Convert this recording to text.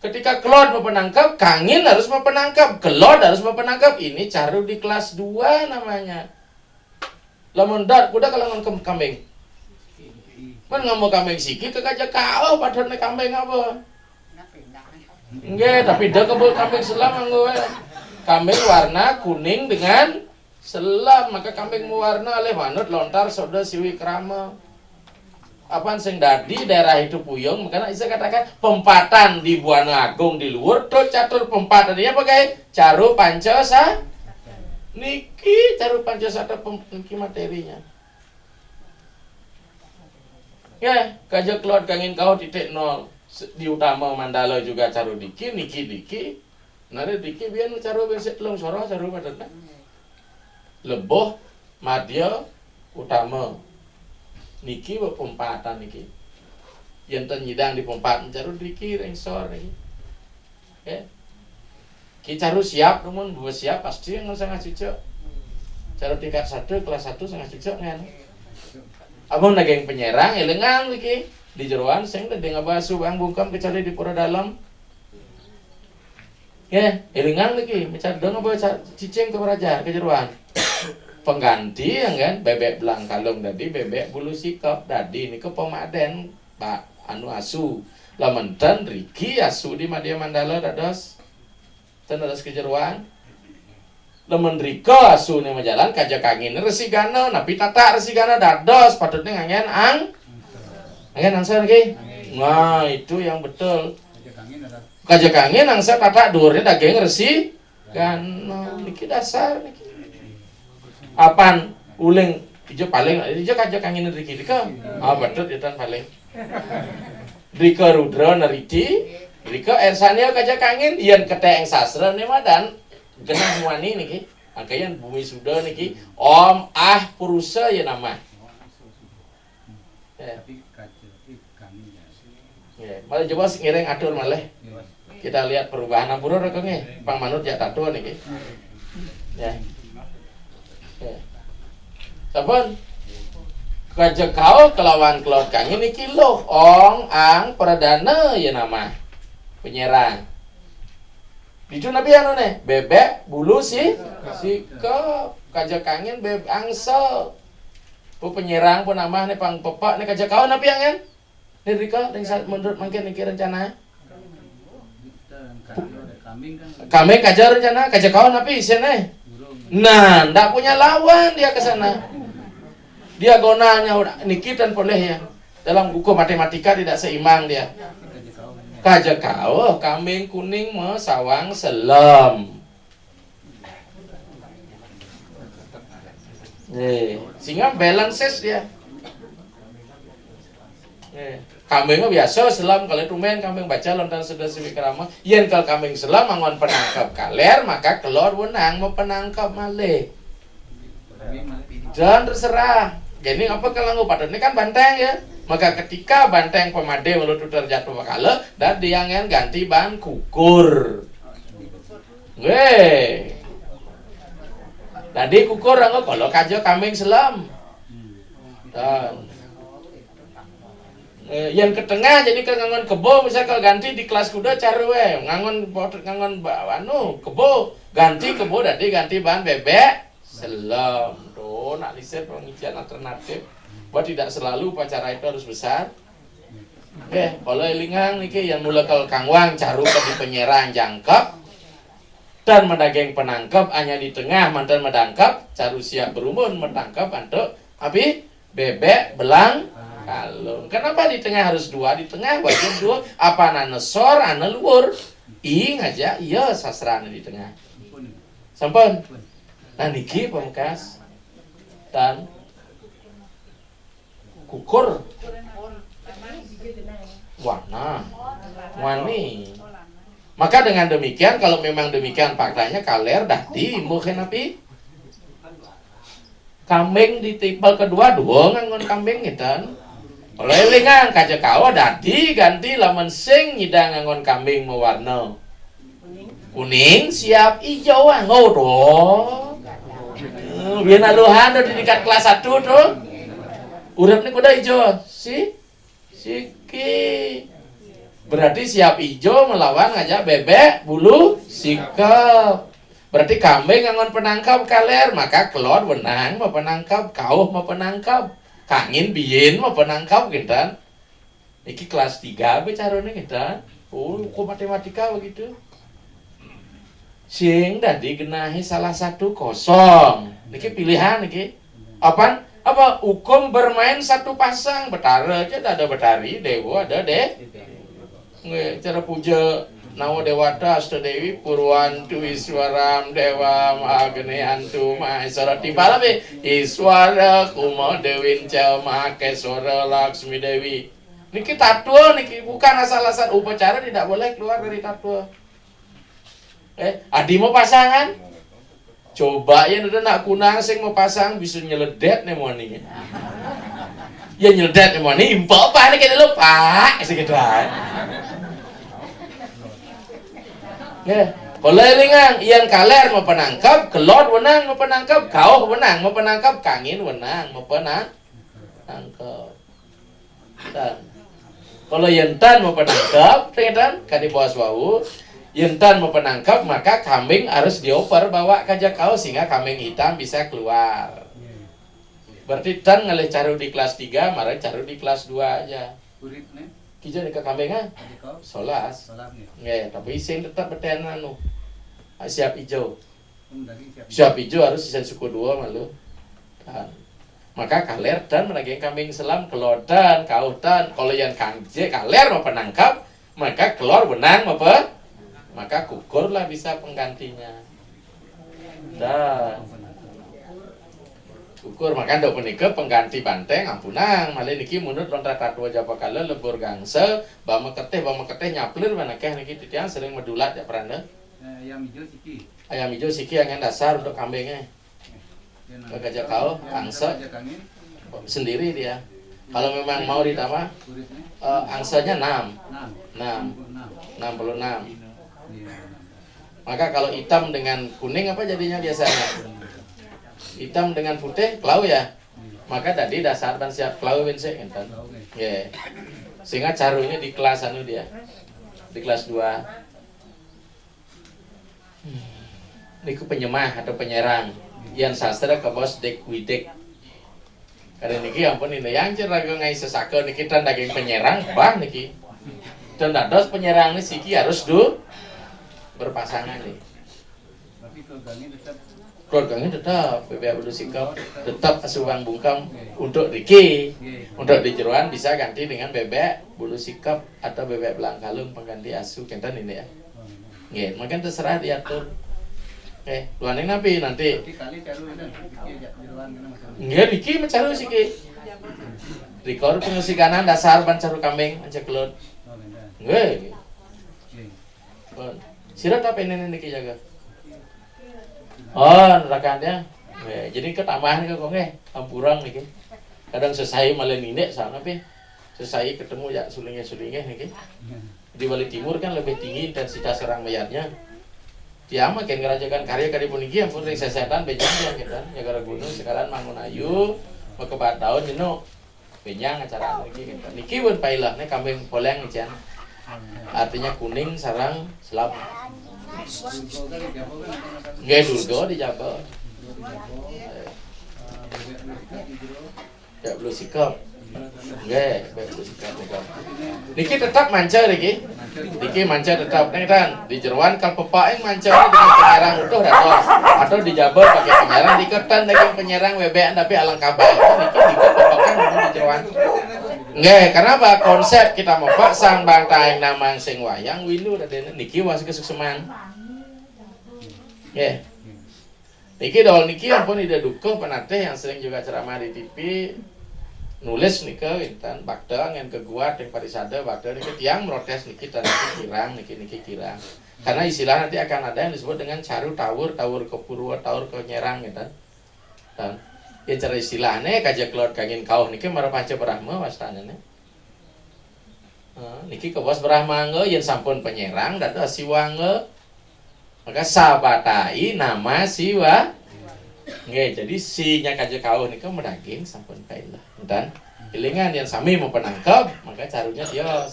Ketika Claude mau penangkap, Kangin harus mau penangkap, Claude harus mau penangkap. Ini caru di kelas 2 namanya. Lamun dat kuda kalau ngon kambing. Man ngomong kambing siki ke kaja kau padahal nek kambing apa? Nggih, tapi dah kebul kambing selam anggo wae. Kambing warna kuning dengan selam, maka kambing mewarna oleh manut lontar soda siwi krama. Apaan sing dadi daerah itu puyung, makanya saya katakan pempatan di Buana Agung di luar tuh catur pempatan ini apa guys? Caru pancasa niki caru pancasata niki materinya. Ya, kajak keluar kangin kau titik nol di utama Mandala juga caru niki nare diki biar caru beset long soro caru padana leboh madya utama niki pempatan niki yang nyidang di pempatan caru diki rengsor niki ya ki caru siap namun dua siap pasti yang sangat cocok caru tingkat 1 kelas 1 sangat cocok kan abang naging penyerang elengang niki di jeroan sing tadi ngabasu bang bungkam kecuali di pura dalam ya elengang lagi macam dong apa cicing ke raja ke jeroan pengganti yang kan bebek belang kalung tadi bebek bulu sikap tadi ini ke pemaden pak anu asu lamantan Riki asu di Madya Mandala dados dados ke jeroan lamun Riko asu nih majalan kajak angin resigana napi tata resigana dados patutnya ngangen angen angsa lagi nah itu yang betul kajak angin angsa tata durnya daging resi kan niki dasar niki apan uling ijo paling ijo kajak angin Riki Rika betul itu paling Rika Rudra nariti Rika ersania kajak angin yen keteeng sastra nih madan genah muani niki angkayan bumi sudah niki Om Purusa ya nama malah coba ngiring atur malah kita lihat perubahan ampura rekengnya pang manut ya tato niki ya sabun kajak kau kelawan kelot kangin niki loh Ong Ang Pradana ya nama penyerang itu nabi anu nih bebek bulu sikap kajak angin bebek angsa penyerang pun nama nih pang pepak nih kajak kau nabi angin nih Rika yang menurut mungkin nih rencana kambing kajak rencana kajak kau nabi sini nah ndak punya lawan dia ke sana dia gonanya niki dan boleh ya dalam buku matematika tidak seimbang dia kajak kau kambing kuning sawang selam sehingga balances dia kambingnya biasa selam kalau tumen kambing baca lontan sudah siwi kerama yen kalau kambing selam mangon penangkap kaler maka kelor wenang mau penangkap malih dan terserah jadi apa kalau pada ini kan banteng ya maka ketika banteng pemade melutu terjatuh bakal dan diangen ganti ban kukur tadi kukur anggo kalau kajo kambing selam dan yang ke tengah jadi ke ngangon kebo misal kalau ganti di kelas kuda cari ngangon kebo ganti kebo tadi ganti ban bebek selam tuh nak lihat pengujian alternatif buat tidak selalu upacara itu harus besar kalau elingang niki yang mulai kalau kangwang caru di penyerang jangkep dan mendaging penangkap hanya di tengah mantan mendangkap caru siap berumun mendangkap untuk api bebek belang kalung kenapa di tengah harus dua di tengah wajib dua apa nana sor ana luur aja iya sastra di tengah sampun nah niki pemkas dan kukur wani maka dengan demikian kalau memang demikian faktanya kaler dahdi mungkin api kambing di tipal kedua dua ngangon kambing gitu oleh lingang kaca kawa dadi ganti laman sing nyidang ngangon kambing mewarna kuning siap hijau ngodoh biar naluhan di dekat kelas 1 tuh urip nih kuda hijau siki Berarti siap ijo melawan ngajak bebek bulu sikap. Berarti kambing ngangon penangkap kaler, maka kelon wenang mau penangkap, kauh mau penangkap, kangin biyen mau penangkap gitu. Iki kelas 3 bicaranya gitu. Oh, kok matematika begitu. Sing dadi genahi salah satu kosong. Niki pilihan niki. Apa hukum bermain satu pasang, betara aja ada betari, dewa ada deh. Nggih, cara puja Namo Dewata Astadewi Purwantu Iswaram Dewa Mahageniantu Maheswara Timpala be Iswara Kuma Dewinca Mahakeswara Laksmi Dewi. Niki tatua niki bukan asal-asal upacara, tidak boleh keluar dari tatua. Adi mau pasangan? Coba ya udah nak kunang sing mau pasang bisa nyeledet nih mau nih. Ya nyeledet nih mau nih impel apa nih kita lupa segitu aja. Ya, kalau lingang ian kaler mau penangkap, kelot wenang mau penangkap, kau wenang mau penangkap, kangin wenang mau penangkap. Dan kalau yentan mau penangkap, tengetan kadi bos wau, yentan mau penangkap maka kambing harus dioper bawa kajak kau sehingga kambing hitam bisa keluar. Berarti tan ngalih caru di kelas 3, marah caru di kelas 2 aja. Kijau di ke kambingnya, solas. Nggak, tapi sing tetap beten anu. Siap hijau. Siap hijau harus sisa suku 2 malu. Dan maka kaler dan menagih kambing selam kelodan, kautan. Kalau yang kanje kaler mau penangkap, maka kelor benang mau maka kukurlah bisa penggantinya. Dan ukur makan dok menikah pengganti banteng ampunang malih niki munut lontar tatua japa kala lebur gangsa bama keteh nyaplir manakeh niki titiang sering medulat ya peranda. Ayam hijau siki yang dasar untuk kambingnya. Gajah kau angsa sendiri dia. Kalau memang mau ditambah angsanya 66. Maka kalau hitam dengan kuning apa jadinya biasanya? Hitam dengan putih klau ya. Maka tadi dasar dan siap klau bense enten. Nggih. Sehingga carunya di kelas anu dia. Di kelas 2. Niku penyemah atau penyerang. Yang sastra ke bos dek widek. Karena niki ampun ini yang cerita ngai sesaka niki tan daging penyerang bah niki. Dan dados penyerang ini siki harus berpasangan nih. Tapi keluarganya tetap bebek bulu sikap tetap asuhan bungkam untuk Riki, untuk di jeruan bisa ganti dengan bebek bulu sikap atau bebek belang kalung pengganti asuh kenten ini ya. Nggih, mungkin terserah diatur. Luaning nabi nanti. Nggih, Riki mencaru siki. Rikor pengusikanan dasar ban caru kambing ancak kelut. Nggih. Sirat apa ini niki jaga? Oh, nerakannya. Jadi ketambahan ke kok ampurang niki. Kadang selesai malah nindek sana pi. Selesai ketemu ya sulingnya niki. Di Bali Timur kan lebih tinggi intensitas serang mayatnya. Dia makin ngerajakan karya kali puniki ampun ring sesetan bejang gitu kan. Ya gara gunung sekarang Mangunayu mau ke Bataun jenuh. Bejang acara niki gitu. Niki pun pailah nih kambing poleng nih. Artinya kuning sarang selap. Nggih dulgo dijaga. Ya belum sikap. Nggih, belum sikap. Niki tetap manca niki. Niki manca tetap kan di jeruan kal pepaeng manca dengan penyerang utuh dados atau dijabar pakai penyerang diketan daging penyerang webean tapi alangkah baik niki dipapakan di jeruan. Nggih, kenapa konsep kita mempak sang bangtaing namang sing wayang winu dadene niki was kesukseman. Nggih. Niki dol niki ampun ida dukuh penateh yang sering juga ceramah di TV nulis nika intan bakda ngen ke gua teh parisada bakda niki tiang protes niki niki kirang. Karena istilah nanti akan ada yang disebut dengan caru tawur ke purwa tawur ke nyerang gitu. Dan ya cara istilahnya kajak keluar kangin kau niki marapaca Brahma wastananya. Niki ke bos Brahma nge yen sampun penyerang dada siwa nge. Maka sabatai nama siwa. Nggih, jadi sinya kajak kau niki medaging sampun kailah. Dan ilingan yang sami mau penangkap maka carunya dia